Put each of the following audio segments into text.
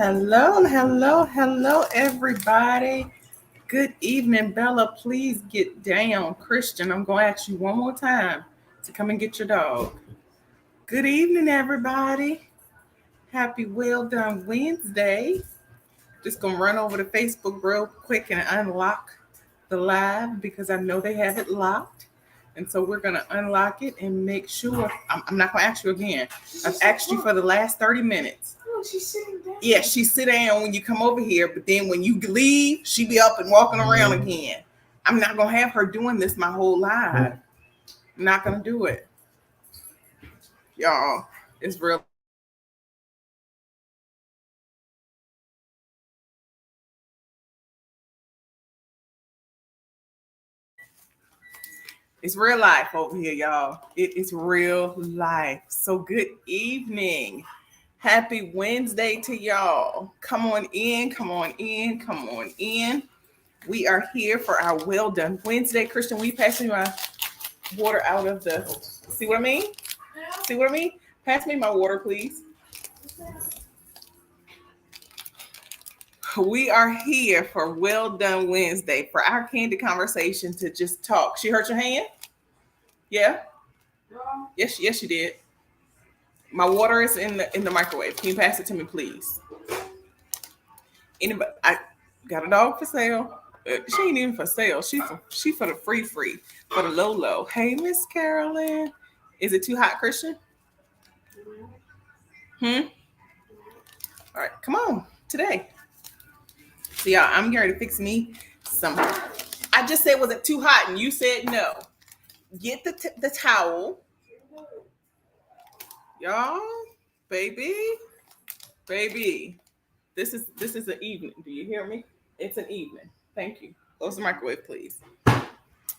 Hello, everybody. Good evening, Bella. Please get down. Christian, I'm going to ask you one more time to come and get your dog. Good evening, everybody. Happy Well Done Wednesday. Just going to run over to Facebook real quick and unlock the live because I know they have it locked. And so we're going to unlock it and make sure. I'm not going to ask you again. I've asked you for the last 30 minutes. She's sitting down. Yeah, she sit down when you come over here, but then when you leave, she be up and walking around again. I'm not gonna have her doing this my whole life. I'm not gonna do it, y'all. It's real. It's real life over here, y'all. It is real life. So good evening. Happy Wednesday to y'all. Come on in, come on in, come on in. We are here for our Well Done Wednesday. Christian, will you pass me my water out of the... See what I mean? See what I mean? Pass me my water, please. We are here for Well Done Wednesday, for our candid conversation to just talk. She hurt your hand? Yeah? Yes, you did. My water is in the microwave. Can you pass it to me, please? Anybody? I got a dog for sale. She ain't even for sale. She for the free, for the low. Hey, Miss Carolyn. Is it too hot, Christian? All right, come on today. So y'all, I'm going to fix me some. I just said, was it too hot? And you said no. Get the towel. Y'all, baby. This is an evening. Do you hear me? It's an evening. Thank you. Close the microwave, please.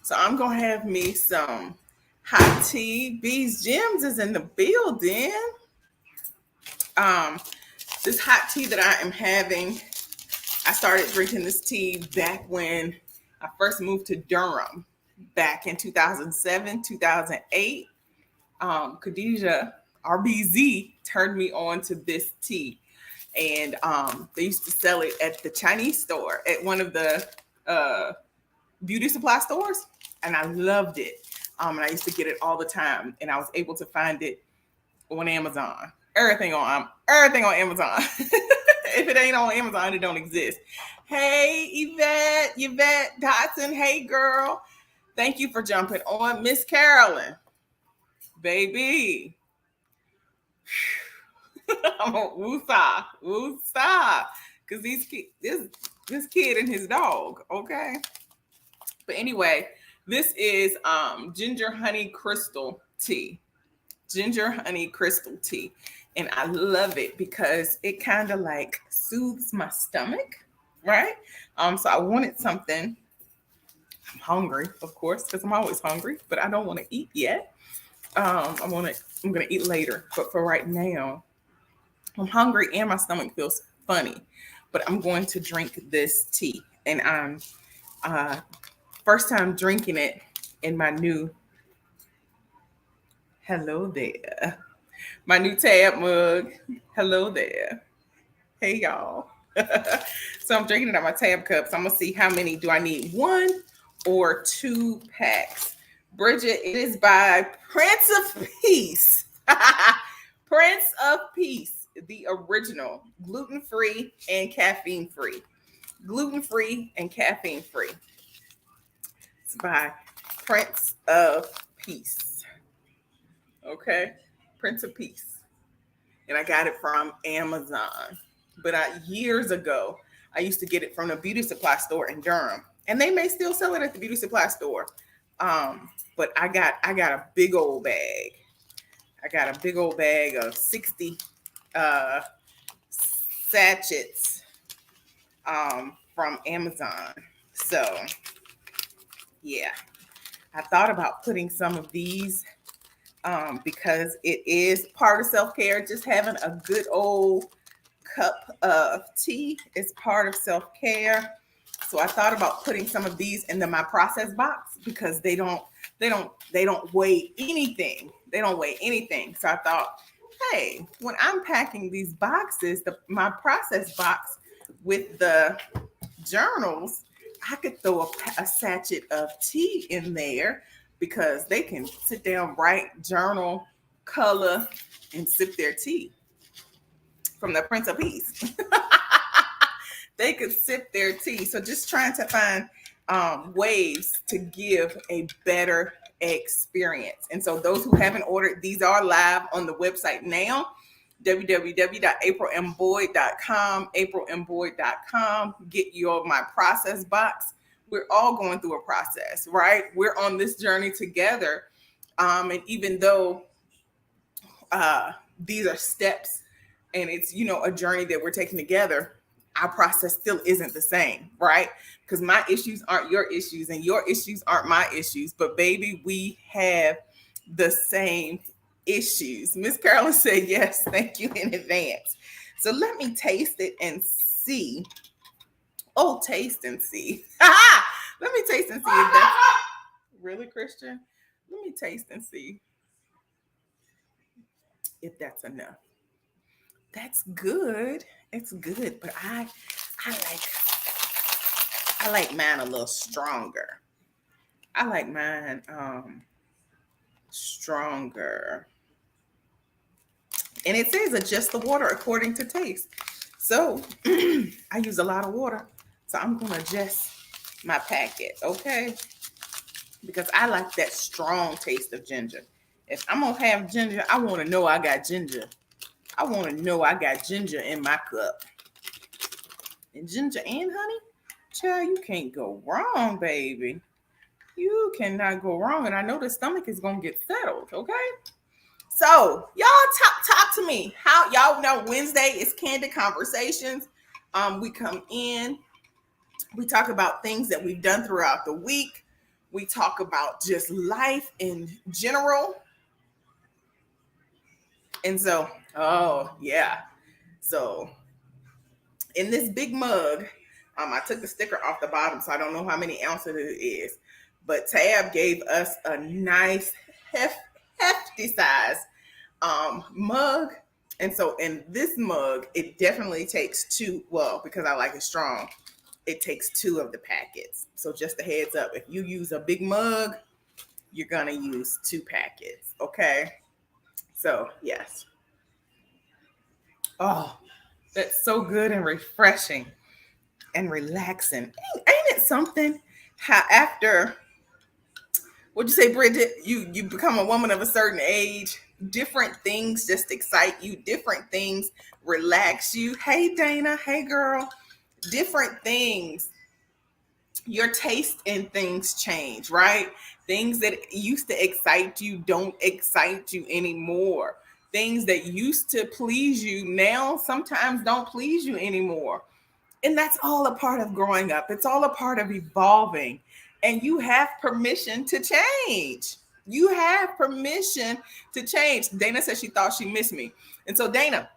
So I'm going to have me some hot tea. Bees Gems is in the building. This hot tea that I am having, I started drinking this tea back when I first moved to Durham back in 2007, 2008. Khadijah RBZ turned me on to this tea. And they used to sell it at the Chinese store at one of the beauty supply stores. And I loved it. And I used to get it all the time. And I was able to find it on Amazon. Everything on Amazon. If it ain't on Amazon, it don't exist. Hey, Yvette Dotson. Hey, girl. Thank you for jumping on. Miss Carolyn. Baby. I'm on woosah. Because this kid and his dog, okay? But anyway, this is ginger honey crystal tea. Ginger honey crystal tea. And I love it because it kind of like soothes my stomach, right? So I wanted something. I'm hungry, of course, because I'm always hungry, but I don't want to eat yet. I'm gonna eat later, but for right now, I'm hungry and my stomach feels funny. But I'm going to drink this tea, and I'm first time drinking it in my new. Hello there. My new tab mug. Hello there. Hey, y'all. So I'm drinking it out my tab cups. I'm going to see how many do I need. 1 or 2 packs. Bridget, it is by Prince of Peace. Prince of Peace, the original. Gluten-free and caffeine-free. Gluten-free and caffeine-free. It's by Prince of Peace. Okay? Prince of Peace. And I got it from Amazon. But years ago, I used to get it from the beauty supply store in Durham. And they may still sell it at the beauty supply store. But I got a big old bag. I got a big old bag of 60 sachets from Amazon. So, yeah. I thought about putting some of these because it is part of self-care. Just having a good old cup of tea is part of self-care. So I thought about putting some of these into my process box because they don't weigh anything. They don't weigh anything. So I thought hey, when I'm packing these boxes, my process box with the journals, I could throw a sachet of tea in there because they can sit down, write, journal, color, and sip their tea from the Prince of Peace. They could sip their tea. So just trying to find ways to give a better experience. And so those who haven't ordered, these are live on the website now. www.aprilmboyd.com, aprilmboyd.com. Get your my process box. We're all going through a process, right? We're on this journey together. And even though these are steps and it's, a journey that we're taking together, our process still isn't the same, right? Because my issues aren't your issues and your issues aren't my issues, but baby, we have the same issues. Miss Carolyn said yes, thank you in advance. So let me taste it and see. Oh, taste and see. Let me taste and see if that's really, Christian. Let me taste and see if that's enough. That's good. It's good, but I like I like mine a little stronger. I like mine stronger. And it says adjust the water according to taste. So I use a lot of water. So I'm gonna adjust my packet, okay? Because I like that strong taste of ginger. If I'm gonna have ginger, I wanna know I got ginger. I wanna know I got ginger in my cup. And ginger and honey, child, you can't go wrong, baby. You cannot go wrong. And I know the stomach is gonna get settled, okay? So y'all talk to me. How y'all know Wednesday is Candid Conversations. We come in, we talk about things that we've done throughout the week. We talk about just life in general. And so, oh yeah. So in this big mug, I took the sticker off the bottom, so I don't know how many ounces it is. But Tab gave us a nice hefty size mug. And so in this mug, it definitely takes two. Well, because I like it strong, it takes two of the packets. So just a heads up, if you use a big mug, you're gonna use two packets. Okay. So yes. Oh, that's so good and refreshing and relaxing. Ain't it something how after what'd you say, Bridget? You become a woman of a certain age. Different things just excite you. Different things relax you. Hey, Dana. Hey, girl. Different things. Your taste in things change, right? Things that used to excite you don't excite you anymore. Things that used to please you now sometimes don't please you anymore. And that's all a part of growing up. It's all a part of evolving. And you have permission to change. You have permission to change. Dana said she thought she missed me. And so Dana,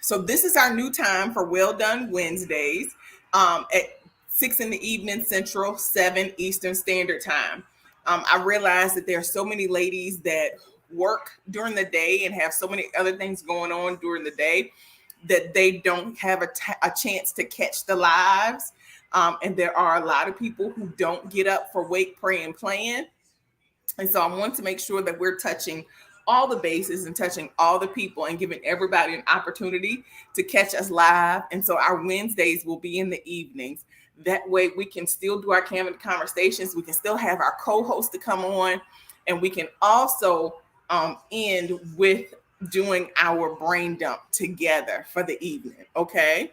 so this is our new time for Well Done Wednesdays at 6 in the evening Central, 7 Eastern Standard Time. I realize that there are so many ladies that work during the day and have so many other things going on during the day that they don't have a chance to catch the lives. And there are a lot of people who don't get up for Wake, Pray, and Plan. And so I want to make sure that we're touching all the bases and touching all the people and giving everybody an opportunity to catch us live. And so our Wednesdays will be in the evenings. That way we can still do our candid conversations. We can still have our co-host to come on. And we can also end with doing our brain dump together for the evening. Okay.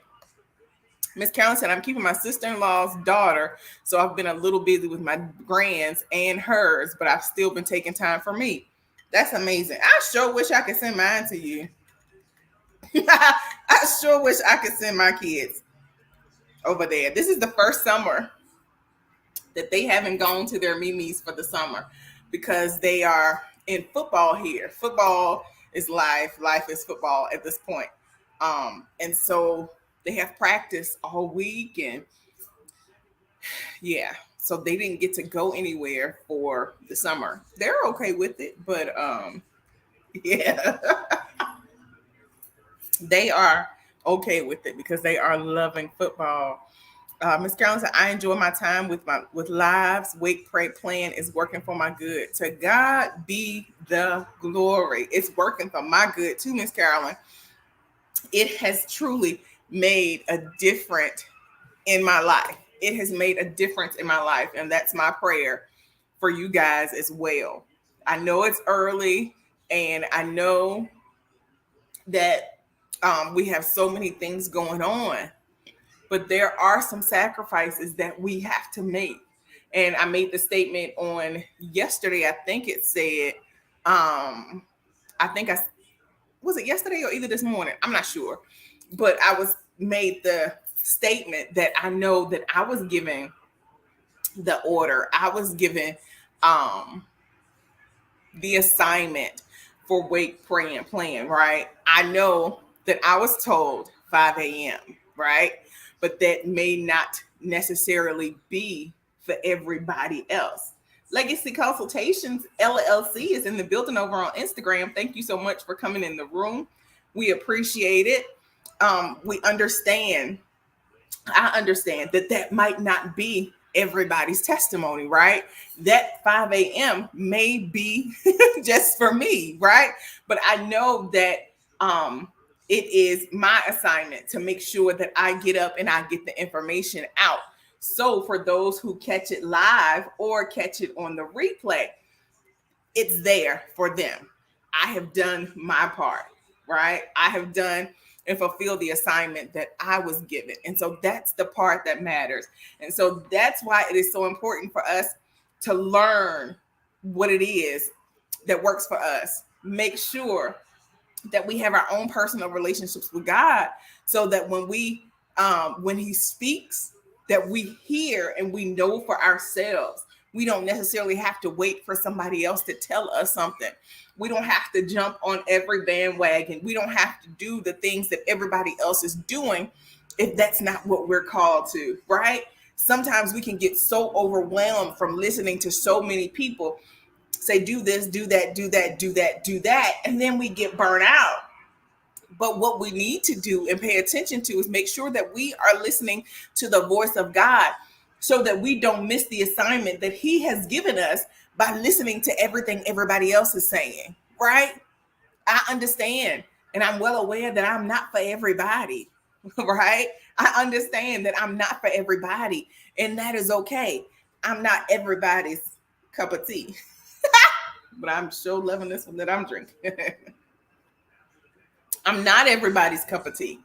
Miss Carolyn said, I'm keeping my sister-in-law's daughter, so I've been a little busy with my grands and hers, but I've still been taking time for me. That's amazing. I sure wish I could send mine to you. I sure wish I could send my kids over there. This is the first summer that they haven't gone to their Mimis for the summer because they are in football here. Football is life. Life is football at this point. And so they have practice all week and yeah, so they didn't get to go anywhere for the summer. They're okay with it, but Yeah. They are okay with it because they are loving football. Miss Carolyn said, I enjoy my time with lives. Wake, pray, plan is working for my good. To God be the glory. It's working for my good too, Miss Carolyn. It has truly made a difference in my life. It has made a difference in my life. And that's my prayer for you guys as well. I know it's early and I know that we have so many things going on, but there are some sacrifices that we have to make. And I made the statement on yesterday. I think it said, I think I was it yesterday or either this morning. I'm not sure, but I was made the statement that I know that I was given the order. I was given um, the assignment for wake, pray, and plan, right? I know that I was told 5 a.m., right? But that may not necessarily be for everybody else. Legacy Consultations LLC is in the building over on Instagram. Thank you so much for coming in the room. We appreciate it. We understand I understand that that might not be everybody's testimony, right? That 5 a.m. may be just for me, right? But I know that it is my assignment to make sure that I get up and I get the information out. So for those who catch it live or catch it on the replay, it's there for them. I have done my part, right? I have done and fulfilled the assignment that I was given. And so that's the part that matters. And so that's why it is so important for us to learn what it is that works for us. Make sure that we have our own personal relationships with God so that when he speaks, that we hear and we know for ourselves. We don't necessarily have to wait for somebody else to tell us something. We don't have to jump on every bandwagon. We don't have to do the things that everybody else is doing if that's not what we're called to, right? Sometimes we can get so overwhelmed from listening to so many people say, do this, do that, do that, do that, do that. And then we get burnt out. But what we need to do and pay attention to is make sure that we are listening to the voice of God so that we don't miss the assignment that he has given us by listening to everything everybody else is saying, right? I understand. And I'm well aware that I'm not for everybody, right? I understand that I'm not for everybody. And that is okay. I'm not everybody's cup of tea, but I'm sure loving this one that I'm drinking. I'm not everybody's cup of tea.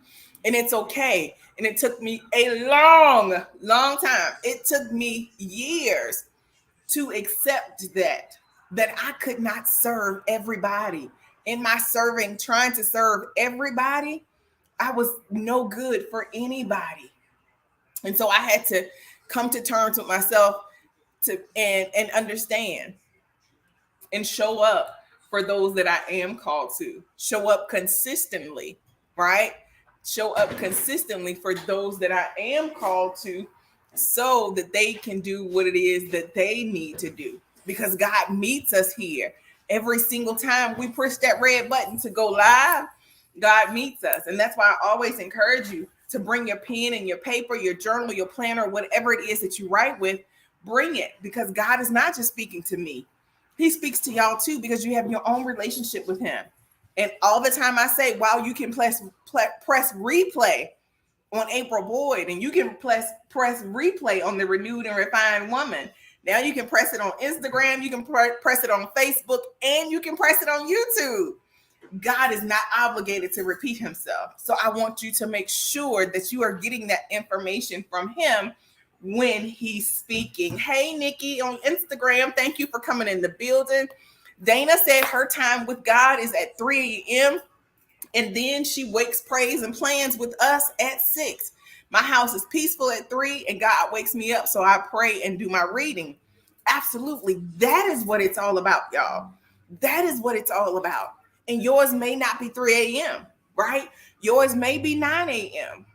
And it's okay. And it took me a long time. It took me years to accept that I could not serve everybody. In my serving, trying to serve everybody, I was no good for anybody. And so I had to come to terms with myself to and understand and show up for those that I am called to. Show up consistently, right? Show up consistently for those that I am called to so that they can do what it is that they need to do. Because God meets us here. Every single time we push that red button to go live, God meets us. And that's why I always encourage you to bring your pen and your paper, your journal, your planner, whatever it is that you write with, bring it because God is not just speaking to me. He speaks to y'all too because you have your own relationship with him. And all the time I say, wow, you can press replay on April Boyd and you can press replay on the Renewed and Refined Woman. Now you can press it on Instagram, you can press it on Facebook, and you can press it on YouTube. God is not obligated to repeat himself. So I want you to make sure that you are getting that information from him when he's speaking. Hey, Nikki on Instagram, thank you for coming in the building. Dana said her time with God is at 3 a.m. and then she wakes, prays, and plans with us at 6. My house is peaceful at 3 and God wakes me up so I pray and do my reading. Absolutely. That is what it's all about, y'all. That is what it's all about. And yours may not be 3 a.m., right? Yours may be 9 a.m.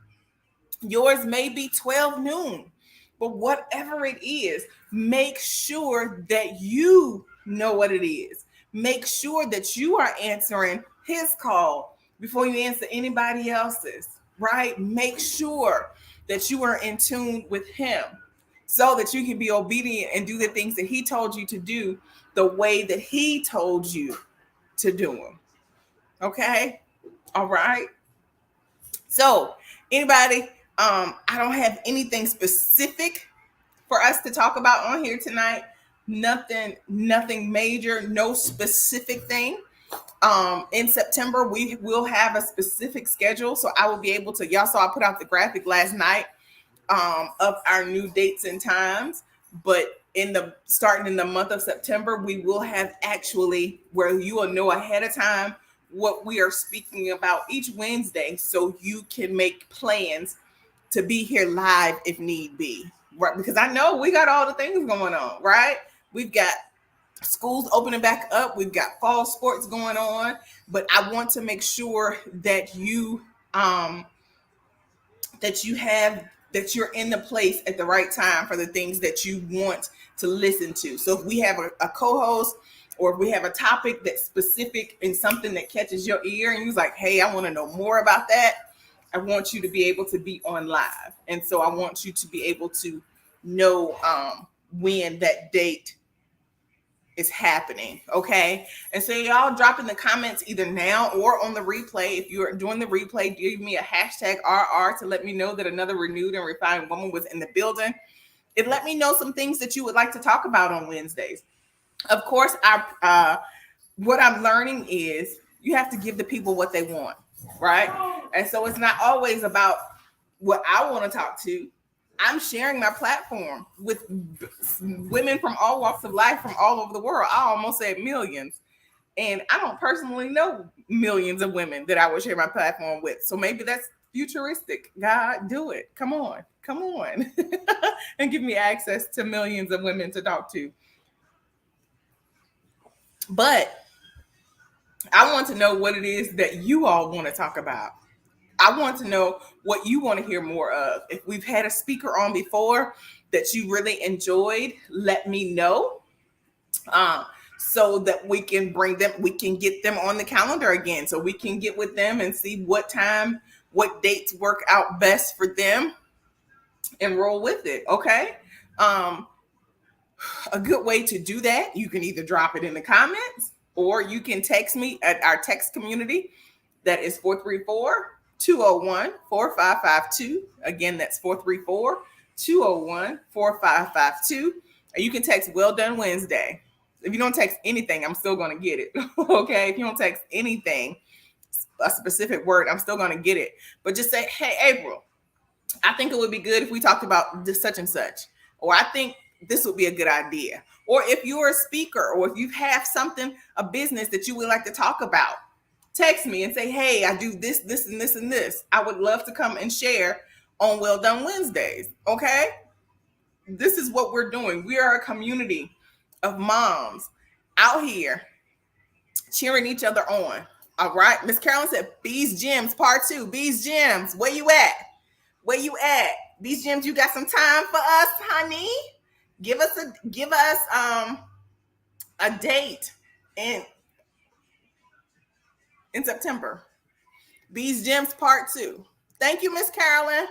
Yours may be 12 noon. But whatever it is, make sure that you know what it is. Make sure that you are answering his call before you answer anybody else's, right? Make sure that you are in tune with him so that you can be obedient and do the things that he told you to do the way that he told you to do them. Okay? All right. So, anybody, I don't have anything specific for us to talk about on here tonight. Nothing major, no specific thing. In September, we will have a specific schedule. So I will be able to, y'all saw I put out the graphic last night of our new dates and times. But starting in the month of September, we will have actually where you will know ahead of time what we are speaking about each Wednesday, so you can make plans to be here live if need be, right? Because I know we got all the things going on, right? We've got schools opening back up, we've got fall sports going on, but I want to make sure that you're in the place at the right time for the things that you want to listen to. So if we have a co-host, or if we have a topic that's specific and something that catches your ear and you're like, hey, I want to know more about that, I want you to be able to be on live. And so I want you to be able to know when that date is happening. Okay. And so y'all drop in the comments either now or on the replay. If you're doing the replay, give me a hashtag RR to let me know that another renewed and refined woman was in the building. And let me know some things that you would like to talk about on Wednesdays. Of course, what I'm learning is you have to give the people what they want, right? And so it's not always about what I want to talk to. I'm sharing my platform with women from all walks of life from all over the world. I almost said millions. And I don't personally know millions of women that I would share my platform with. So maybe that's futuristic. God, do it. Come on. And give me access to millions of women to talk to. But I want to know what it is that you all want to talk about. I want to know what you want to hear more of. If we've had a speaker on before that you really enjoyed, let me know so that we can get them on the calendar again. So we can get with them and see what dates work out best for them and roll with it. Okay. A good way to do that, you can either drop it in the comments or you can text me at our text community. That is 434-201-4552. Again, that's 434-201-4552. And you can text Well Done Wednesday. If you don't text anything, I'm still going to get it. Okay. If you don't text anything, a specific word, I'm still going to get it. But just say, hey, April, I think it would be good if we talked about this such and such. Or I think this would be a good idea. Or if you're a speaker or if you have a business that you would like to talk about, text me and say, hey, I do this, this, and this, and this. I would love to come and share on Well Done Wednesdays. Okay. This is what we're doing. We are a community of moms out here cheering each other on. All right. Miss Carolyn said, Bees Gems Part 2. Bees Gems, where you at? Bees Gems, you got some time for us, honey? Give us a date in September. Bees Gems Part 2. Thank you, Miss Carolyn.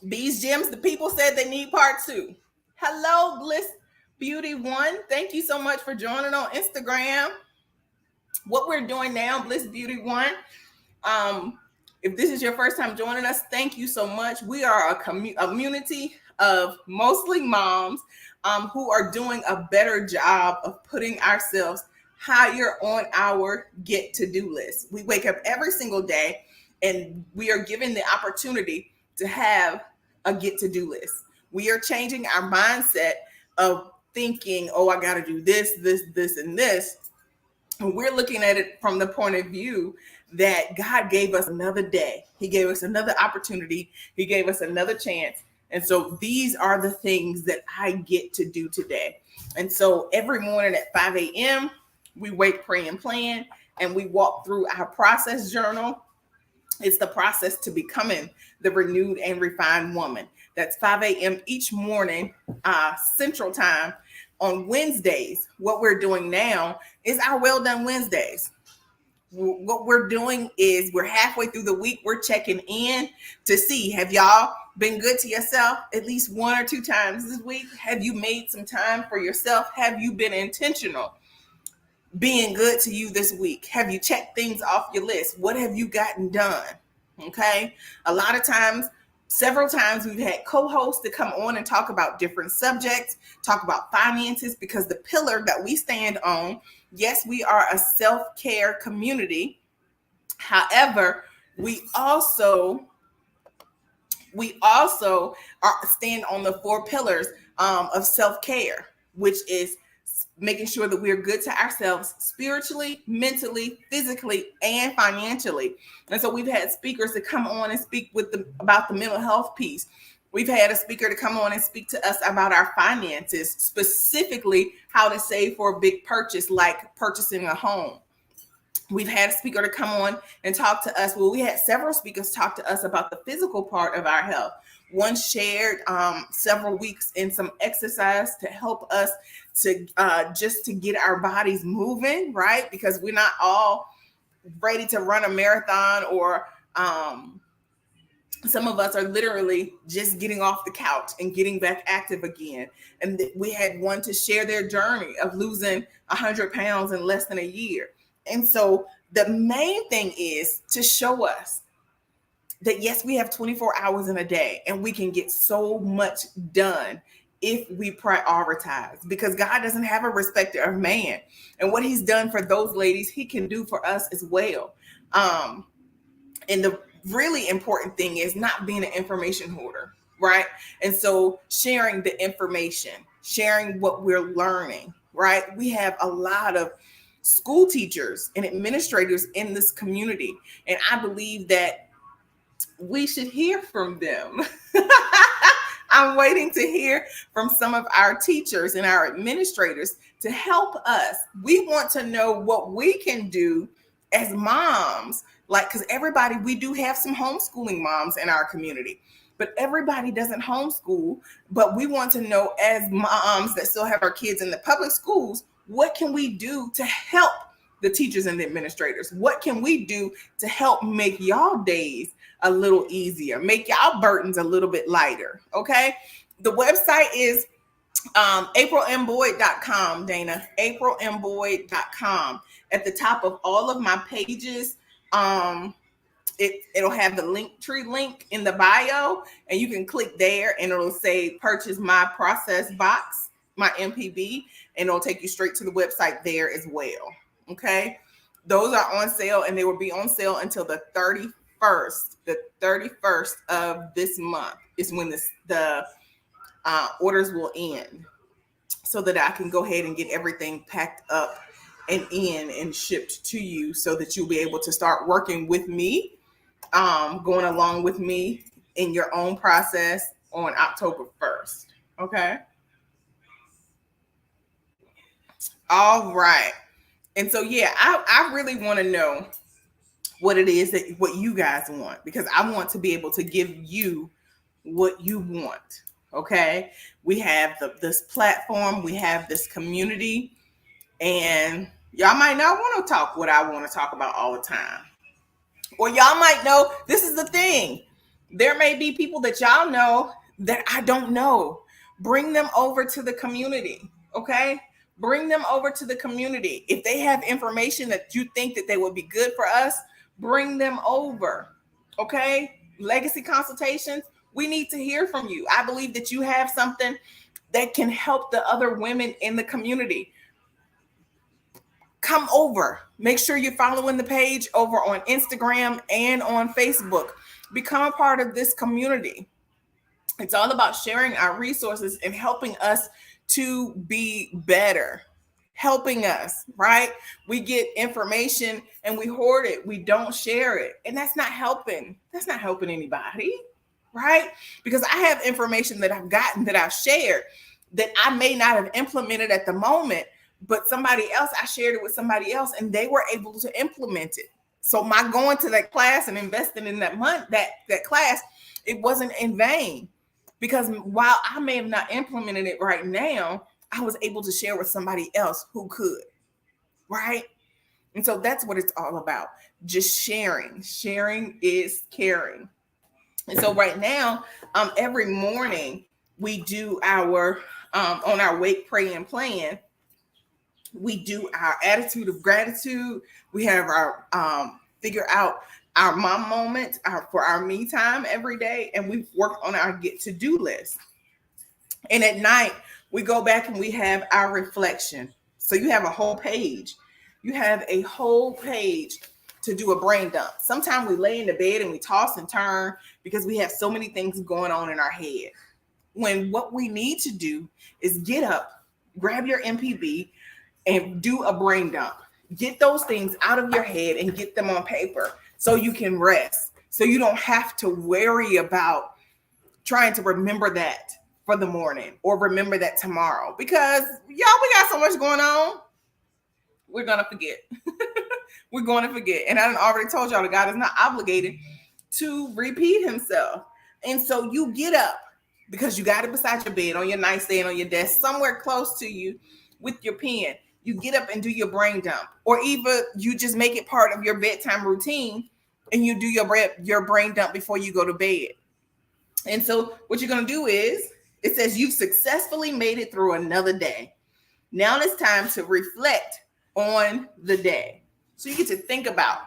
Bees Gems, the people said they need Part 2. Hello, Bliss Beauty One. Thank you so much for joining on Instagram. What we're doing now, Bliss Beauty One. If this is your first time joining us, thank you so much. We are a community of mostly moms who are doing a better job of putting ourselves higher on our get-to-do list. We wake up every single day and we are given the opportunity to have a get-to-do list. We are changing our mindset of thinking, oh, I got to do this, and this. And we're looking at it from the point of view that God gave us another day. He gave us another opportunity. He gave us another chance. And so these are the things that I get to do today. And so every morning at 5 a.m., we wake, pray, and plan, and we walk through our process journal. It's the process to becoming the renewed and refined woman. That's 5 a.m. each morning, Central Time. On Wednesdays, what we're doing now is our Well Done Wednesdays. What we're doing is we're halfway through the week. We're checking in to see, have y'all been good to yourself at least one or two times this week? Have you made some time for yourself? Have you been intentional being good to you this week? Have you checked things off your list? What have you gotten done? Okay. A lot of times, several times, we've had co-hosts to come on and talk about different subjects, talk about finances, because the pillar that we stand on, yes, we are a self-care community. However, we also stand on the four pillars of self-care, which is making sure that we're good to ourselves spiritually, mentally, physically, and financially. And so we've had speakers to come on and speak about the mental health piece. We've had a speaker to come on and speak to us about our finances, specifically how to save for a big purchase like purchasing a home. We've had a speaker to come on and talk to us. Well, we had several speakers talk to us about the physical part of our health. One shared several weeks in some exercise to help us to just to get our bodies moving, right? Because we're not all ready to run a marathon, or some of us are literally just getting off the couch and getting back active again. And we had one to share their journey of losing 100 pounds in less than a year. And so the main thing is to show us that, yes, we have 24 hours in a day and we can get so much done if we prioritize, because God doesn't have a respecter of man. And what he's done for those ladies, he can do for us as well. And the really important thing is not being an information hoarder, right? And so sharing the information, sharing what we're learning, right? We have a lot of school teachers and administrators in this community, and I believe that we should hear from them. I'm waiting to hear from some of our teachers and our administrators to help us. We want to know what we can do as moms, like, because everybody, we do have some homeschooling moms in our community, but everybody doesn't homeschool. But we want to know, as moms that still have our kids in the public schools, what can we do to help the teachers and the administrators? What can we do to help make y'all days a little easier, make y'all burdens a little bit lighter? Okay. The website is aprilmboyd.com, Dana, aprilmboyd.com. At the top of all of my pages, it'll have the link tree link in the bio, and you can click there and it'll say purchase my process box, my MPB, and it'll take you straight to the website there as well. Okay. Those are on sale, and they will be on sale until the 31st. The 31st of this month is when the orders will end, so that I can go ahead and get everything packed up and in and shipped to you, so that you'll be able to start working with me, going along with me in your own process on October 1st. Okay. All right. And so, yeah, I really want to know what it is what you guys want, because I want to be able to give you what you want. Okay. We have this platform, we have this community, and y'all might not want to talk what I want to talk about all the time. Or y'all might know, this is the thing. There may be people that y'all know that I don't know. Bring them over to the community. Okay. Bring them over to the community. If they have information that you think that they would be good for us, bring them over. Okay. Legacy consultations. We need to hear from you. I believe that you have something that can help the other women in the community. Come over. Make sure you're following the page over on Instagram and on Facebook. Become a part of this community. It's all about sharing our resources and helping us to be better. Helping us, right? We get information and we hoard it. We don't share it. And that's not helping. That's not helping anybody, right? Because I have information that I've gotten, that I've shared, that I may not have implemented at the moment, but somebody else, I shared it with somebody else and they were able to implement it. So my going to that class and investing in that month, that class, it wasn't in vain, because while I may have not implemented it right now, I was able to share with somebody else who could, right? And so that's what it's all about. Just sharing. Sharing is caring. And so right now, every morning we do our on our wake, pray, and plan. We do our attitude of gratitude. We have our figure out our mom moment for our me time every day, and we work on our get to do list. And at night, we go back and we have our reflection. So you have a whole page. You have a whole page to do a brain dump. Sometimes we lay in the bed and we toss and turn because we have so many things going on in our head. When what we need to do is get up, grab your MPB, and do a brain dump. Get those things out of your head and get them on paper so you can rest. So you don't have to worry about trying to remember that for the morning or remember that tomorrow, because y'all, we got so much going on. We're gonna forget. We're going to forget. And I already told y'all that God is not obligated to repeat himself. And so you get up because you got it beside your bed, on your nightstand, on your desk, somewhere close to you with your pen. You get up and do your brain dump, or even you just make it part of your bedtime routine and you do your brain dump before you go to bed. And so what you're going to do is, it says you've successfully made it through another day. Now it's time to reflect on the day. So you get to think about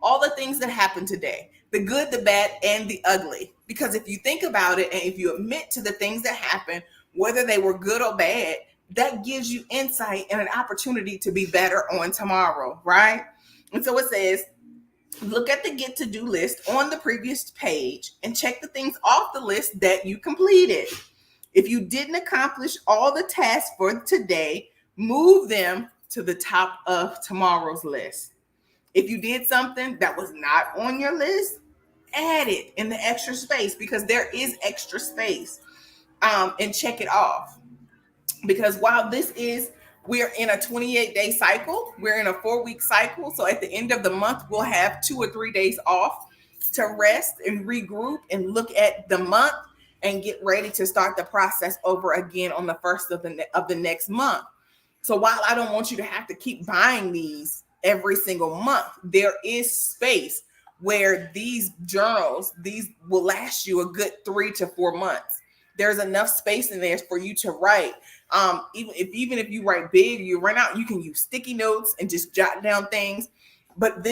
all the things that happened today, the good, the bad, and the ugly. Because if you think about it and if you admit to the things that happened, whether they were good or bad, that gives you insight and an opportunity to be better on tomorrow, right? And so it says, look at the get to do list on the previous page and check the things off the list that you completed. If you didn't accomplish all the tasks for today, move them to the top of tomorrow's list. If you did something that was not on your list, add it in the extra space, because there is extra space, and check it off. Because while we're in a 28-day cycle, we're in a 4-week cycle. So at the end of the month, we'll have 2 or 3 days off to rest and regroup and look at the month and get ready to start the process over again on the first of the next month. So while I don't want you to have to keep buying these every single month, there is space where these journals, these will last you a good 3 to 4 months. There's enough space in there for you to write. Even if you write big, you run out, you can use sticky notes and just jot down things. But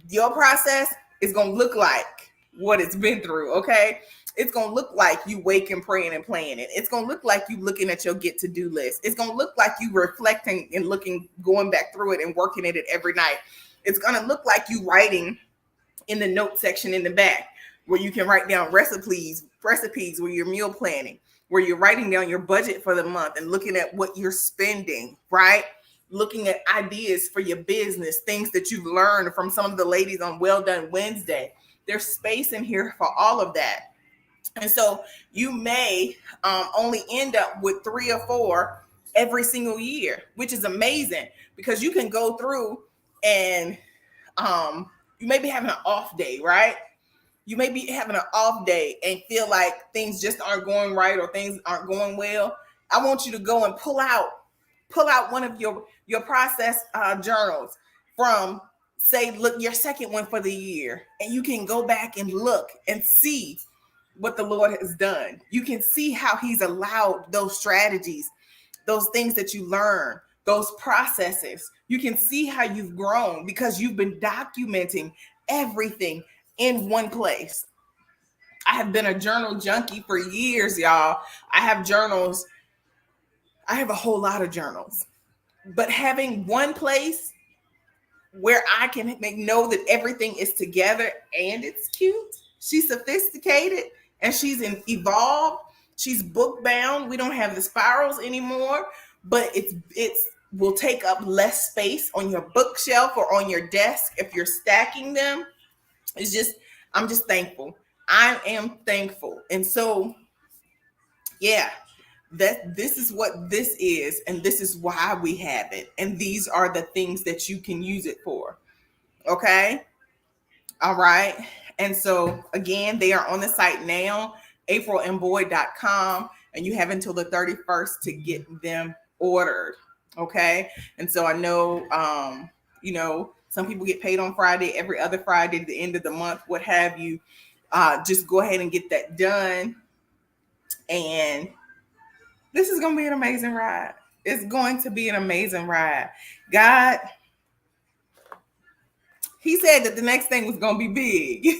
your process is going to look like what it's been through, okay? It's going to look like you waking, praying, and planning. It's going to look like you looking at your get-to-do list. It's going to look like you reflecting and going back through it and working at it every night. It's going to look like you writing in the note section in the back, where you can write down recipes where you're meal planning, where you're writing down your budget for the month and looking at what you're spending, right? Looking at ideas for your business, things that you've learned from some of the ladies on Well Done Wednesday. There's space in here for all of that. And so you may only end up with 3 or 4 every single year, which is amazing, because you can go through and you may be having an off day, right? You may be having an off day and feel like things just aren't going right or things aren't going well. I want you to go and pull out one of your process journals from, say, look, your second one for the year, and you can go back and look and see what the Lord has done. You can see how he's allowed those strategies, those things that you learn, those processes. You can see how you've grown because you've been documenting everything in one place. I have been a journal junkie for years, y'all. I have journals. I have a whole lot of journals, but having one place where I can know that everything is together and it's cute. She's sophisticated and she's evolved. She's book bound. We don't have the spirals anymore, but it will take up less space on your bookshelf or on your desk if you're stacking them. I'm just thankful. I am thankful. And so, yeah, this is what this is, and this is why we have it. And these are the things that you can use it for. Okay. All right. And so again, they are on the site now, aprilandboyd.com, and you have until the 31st to get them ordered. Okay. And so I know, some people get paid on Friday, every other Friday, the end of the month, what have you. Just go ahead and get that done. And this is going to be an amazing ride. It's going to be an amazing ride. God, he said that the next thing was going to be big.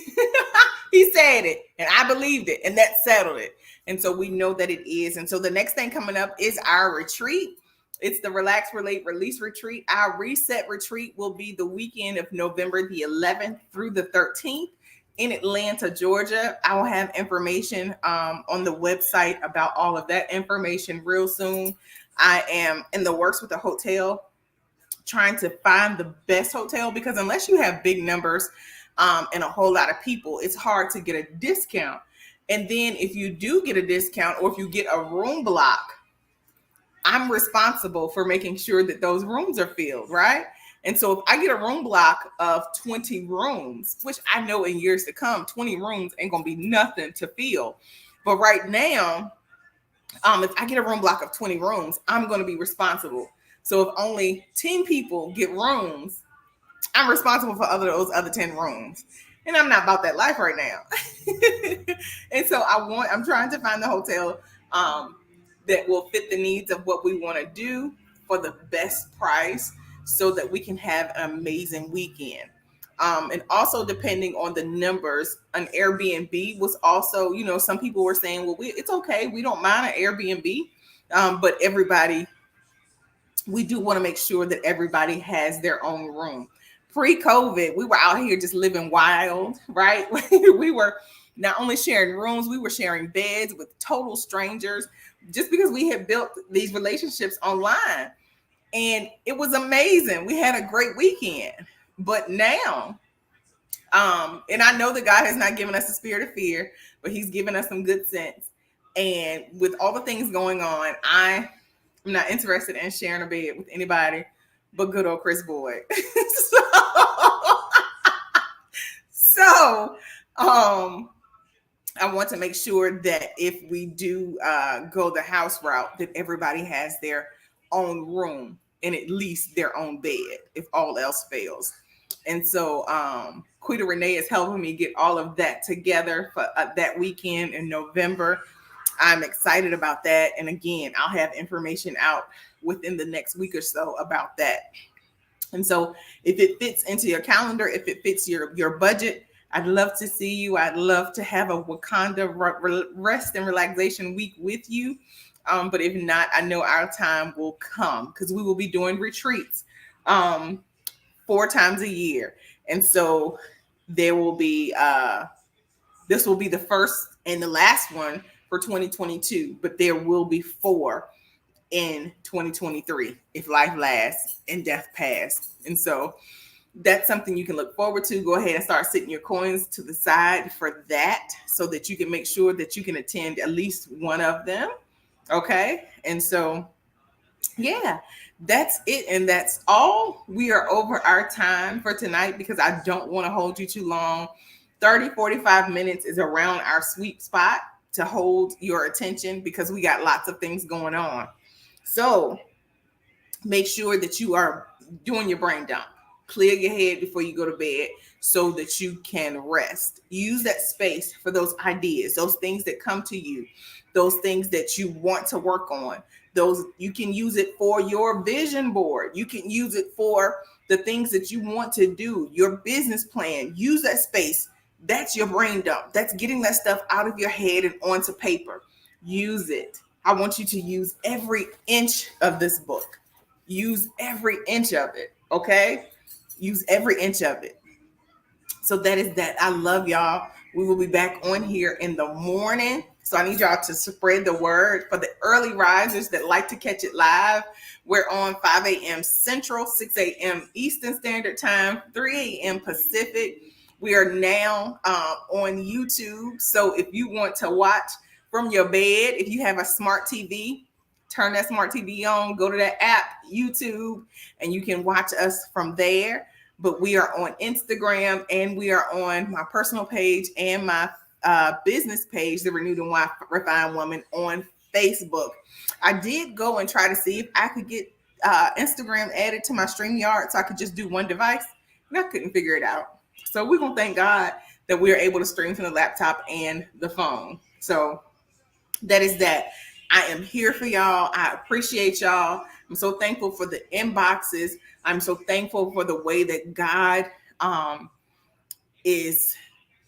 He said it, and I believed it, and that settled it. And so we know that it is. And so the next thing coming up is our retreat. It's the Relax, Relate, Release retreat. Our reset retreat will be the weekend of November the 11th through the 13th in Atlanta, Georgia. I will have information on the website about all of that information real soon. I am in the works with a hotel, trying to find the best hotel, because unless you have big numbers and a whole lot of people, it's hard to get a discount. And then if you do get a discount, or if you get a room block, I'm responsible for making sure that those rooms are filled, right? And so if I get a room block of 20 rooms, which I know in years to come, 20 rooms ain't gonna be nothing to fill. But right now, if I get a room block of 20 rooms, I'm gonna be responsible. So if only 10 people get rooms, I'm responsible for those other 10 rooms. And I'm not about that life right now. And so I'm trying to find the hotel that will fit the needs of what we want to do for the best price, so that we can have an amazing weekend. And also, depending on the numbers, an Airbnb was also, some people were saying, well, it's okay. We don't mind an Airbnb. But we do want to make sure that everybody has their own room. Pre-COVID, we were out here just living wild, right? We were not only sharing rooms, we were sharing beds with total strangers, just because we had built these relationships online. And it was amazing. We had a great weekend. But now, and I know that God has not given us a spirit of fear, but he's given us some good sense. And with all the things going on, I'm not interested in sharing a bed with anybody but good old Chris Boyd. So, I want to make sure that if we do go the house route, that everybody has their own room and at least their own bed, if all else fails. And so Quita Renee is helping me get all of that together for that weekend in November. I'm excited about that. And again, I'll have information out within the next week or so about that. And so if it fits into your calendar, if it fits your budget, I'd love to see you. I'd love to have a Wakanda rest and relaxation week with you. But if not, I know our time will come, because we will be doing retreats 4 times a year. And so there will be, this will be the first and the last one for 2022, but there will be 4 in 2023 if life lasts and death pass. And so that's something you can look forward to. Go ahead and start setting your coins to the side for that, so that you can make sure that you can attend at least one of them. Okay. And so, yeah, that's it. And that's all. We are over our time for tonight, because I don't want to hold you too long. 30-45 minutes is around our sweet spot to hold your attention, because we got lots of things going on. So make sure that you are doing your brain dump. Clear your head before you go to bed, so that you can rest. Use that space for those ideas, those things that come to you, those things that you want to work on. Those, you can use it for your vision board. You can use it for the things that you want to do, your business plan. Use that space. That's your brain dump. That's getting that stuff out of your head and onto paper. Use it. I want you to use every inch of this book. Use every inch of it. Okay? Use every inch of it. So that is that. I love y'all. We will be back on here in the morning. So I need y'all to spread the word. For the early risers that like to catch it live, we're on 5 a.m. Central, 6 a.m. Eastern Standard Time, 3 a.m. Pacific. We are now on YouTube. So if you want to watch from your bed, if you have a smart TV, turn that smart TV on, go to that app, YouTube, and you can watch us from there. But we are on Instagram, and we are on my personal page and my business page, The Renewed and Refined Woman, on Facebook. I did go and try to see if I could get Instagram added to my StreamYard so I could just do one device, and I couldn't figure it out. So we're going to thank God that we are able to stream from the laptop and the phone. So that is that. I am here for y'all. I appreciate y'all. I'm so thankful for the inboxes. I'm so thankful for the way that God is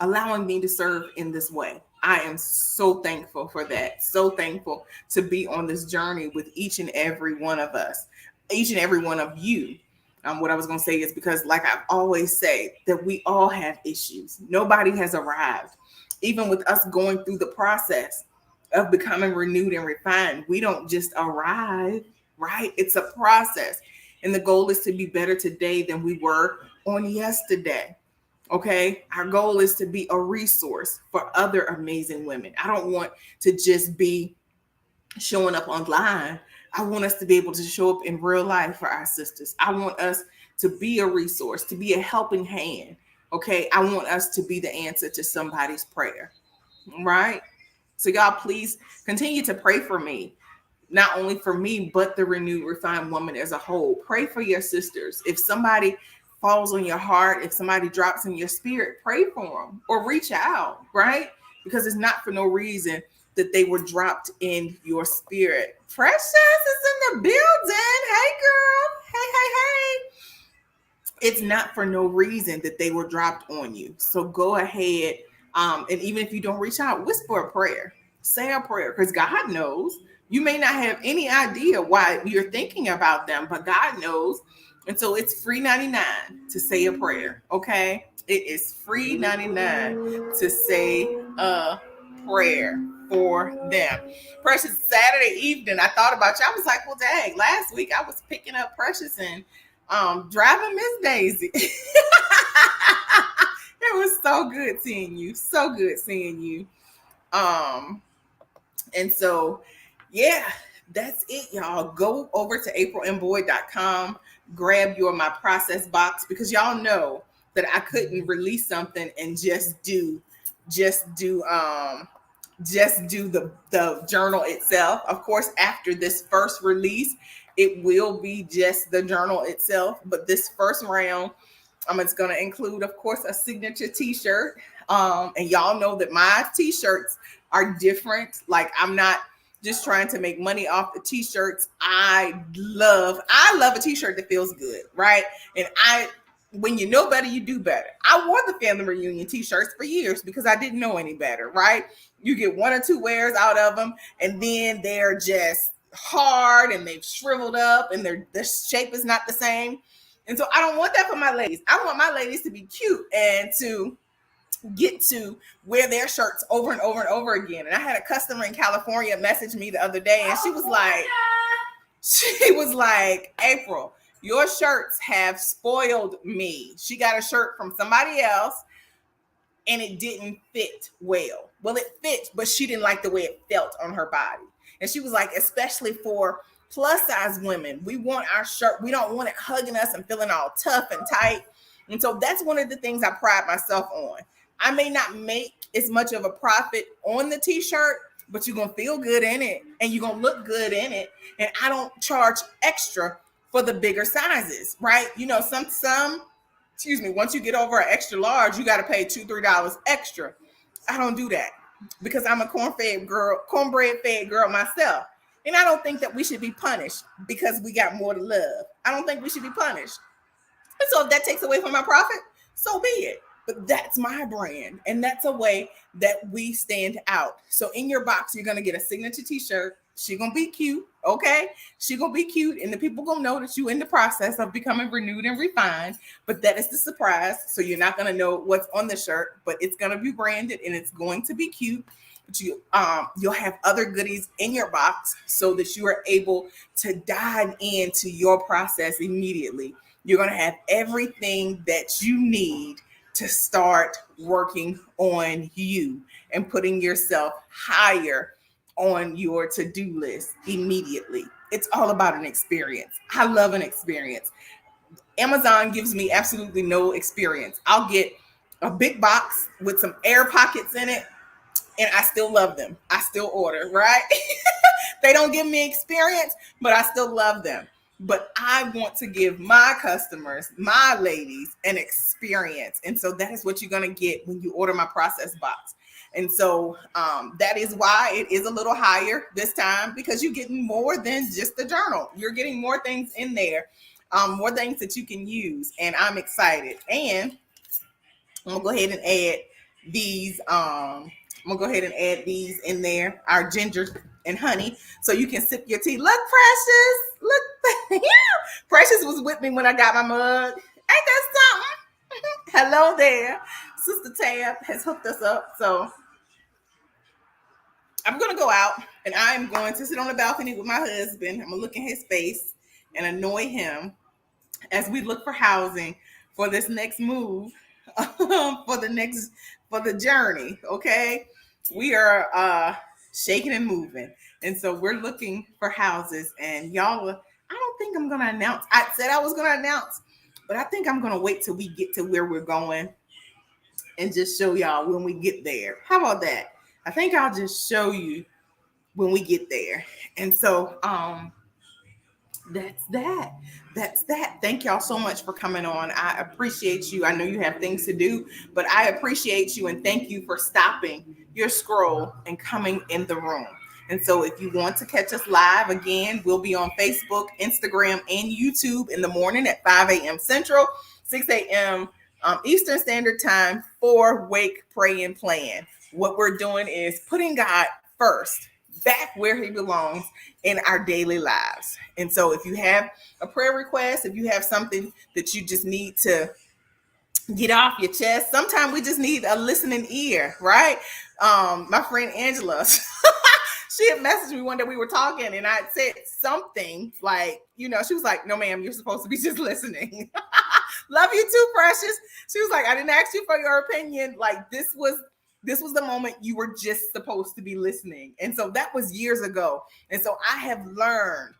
allowing me to serve in this way. I am so thankful for that. So thankful to be on this journey with each and every one of us, each and every one of you. What I was going to say is because, like I always say, that we all have issues. Nobody has arrived. Even with us going through the process of becoming renewed and refined, we don't just arrive, right? It's a process. And the goal is to be better today than we were on yesterday. Okay. Our goal is to be a resource for other amazing women. I don't want to just be showing up online. I want us to be able to show up in real life for our sisters. I want us to be a resource, to be a helping hand. Okay. I want us to be the answer to somebody's prayer. Right. So y'all, please continue to pray for me. Not only for me, but the renewed, refined woman as a whole. Pray for your sisters. If somebody falls on your heart, if somebody drops in your spirit, pray for them or reach out, right? Because it's not for no reason that they were dropped in your spirit. Precious is in the building. Hey, girl. Hey. It's not for no reason that they were dropped on you. So go ahead. And even if you don't reach out, whisper a prayer. Say a prayer, because God knows. You may not have any idea why you're thinking about them, but God knows. And so it's free 99 to say a prayer. Okay. It is free 99 to say a prayer for them. Precious, Saturday evening, I thought about you. I was like, well, dang, last week I was picking up Precious and driving Miss Daisy. It was so good seeing you. So good seeing you. And so, yeah, that's it, y'all. Go over to aprilmboyd.com, grab your My Process box, because y'all know that I couldn't release something and just do the journal itself. Of course, after this first release, it will be just the journal itself. But this first round, it's going to include, of course, a signature t-shirt. And y'all know that my t-shirts are different. Like, I'm not just trying to make money off the t-shirts. I love a t-shirt that feels good, right? And when you know better, you do better. I wore the family reunion t-shirts for years because I didn't know any better, right? You get one or two wears out of them, and then they're just hard and they've shriveled up and the shape is not the same. And so I don't want that for my ladies. I want my ladies to be cute and to get to wear their shirts over and over and over again. And I had a customer in California message me the other day, and she was like, April, your shirts have spoiled me. She got a shirt from somebody else and it didn't fit well. Well, it fit, but she didn't like the way it felt on her body. And she was like, especially for plus size women, we want our shirt. We don't want it hugging us and feeling all tough and tight. And so that's one of the things I pride myself on. I may not make as much of a profit on the t-shirt, but you're going to feel good in it and you're going to look good in it. And I don't charge extra for the bigger sizes, right? You know, once you get over an extra large, you got to pay $2-3 extra. I don't do that because I'm a cornbread fed girl myself. And I don't think that we should be punished because we got more to love. I don't think we should be punished. And so if that takes away from my profit, so be it. But that's my brand. And that's a way that we stand out. So in your box, you're going to get a signature t-shirt. She's going to be cute. Okay. She's going to be cute. And the people going to know that you're in the process of becoming renewed and refined. But that is the surprise. So you're not going to know what's on the shirt, but it's going to be branded and it's going to be cute. But you'll have other goodies in your box so that you are able to dive into your process immediately. You're going to have everything that you need to start working on you and putting yourself higher on your to-do list immediately. It's all about an experience. I love an experience. Amazon gives me absolutely no experience. I'll get a big box with some air pockets in it, and I still love them. I still order, right? They don't give me experience, but I still love them. But I want to give my customers, my ladies, an experience. And so that is what you're going to get when you order my process box. And so that is why it is a little higher this time, because you're getting more than just the journal. You're getting more things in there, more things that you can use. And I'm excited. And I'm gonna go ahead and add these. I'm gonna go ahead and add these in there. Our ginger and honey, so you can sip your tea. Look, Precious. Look, Precious was with me when I got my mug. Ain't that something? Hello there, Sister Tab has hooked us up. So I'm gonna go out and I'm going to sit on the balcony with my husband. I'm gonna look in his face and annoy him as we look for housing for this next move, for the next for the journey. Okay, we are shaking and moving, and so we're looking for houses. And y'all, I don't think I'm gonna announce. I said I was gonna announce, but I think I'm gonna wait till we get to where we're going and just show y'all when we get there. How about that? I think I'll just show you when we get there. And so that's that. That's that. Thank y'all so much for coming on. I appreciate you. I know you have things to do, but I appreciate you and thank you for stopping your scroll and coming in the room. And so if you want to catch us live again, we'll be on Facebook, Instagram, and YouTube in the morning at 5 a.m. Central, 6 a.m. Eastern Standard Time for Wake, Pray, and Plan. What we're doing is putting God first, back where he belongs in our daily lives. And so if you have a prayer request, if you have something that you just need to get off your chest, sometimes we just need a listening ear, right? My friend Angela, she had messaged me one day, we were talking and I said something like, she was like, no ma'am, you're supposed to be just listening. Love you too, Precious. She was like, I didn't ask you for your opinion. Like this was the moment you were just supposed to be listening. And so that was years ago. And so I have learned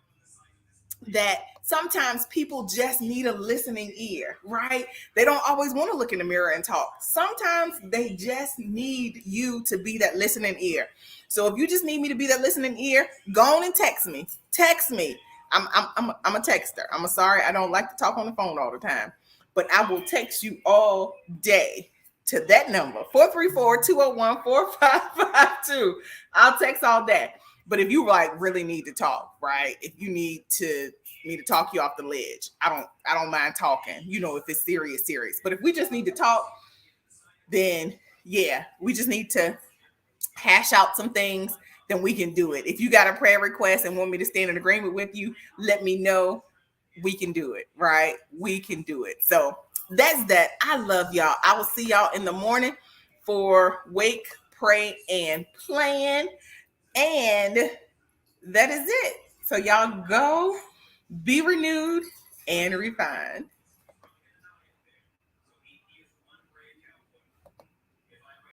that sometimes people just need a listening ear, right? They don't always want to look in the mirror and talk. Sometimes they just need you to be that listening ear. So if you just need me to be that listening ear, go on and text me. Text me. I'm a texter. I'm sorry, I don't like to talk on the phone all the time, but I will text you all day to that number, 434-201-4552. I'll text all that. But if you like really need to talk, right? If you need me to talk you off the ledge, I don't mind talking, if it's serious. But if we just need to talk, then yeah, we just need to hash out some things, then we can do it. If you got a prayer request and want me to stand in agreement with you, let me know. We can do it, right? We can do it. So that's that. I love y'all. I will see y'all in the morning for Wake, Pray, and Plan. And that is it. So y'all go be renewed and refined.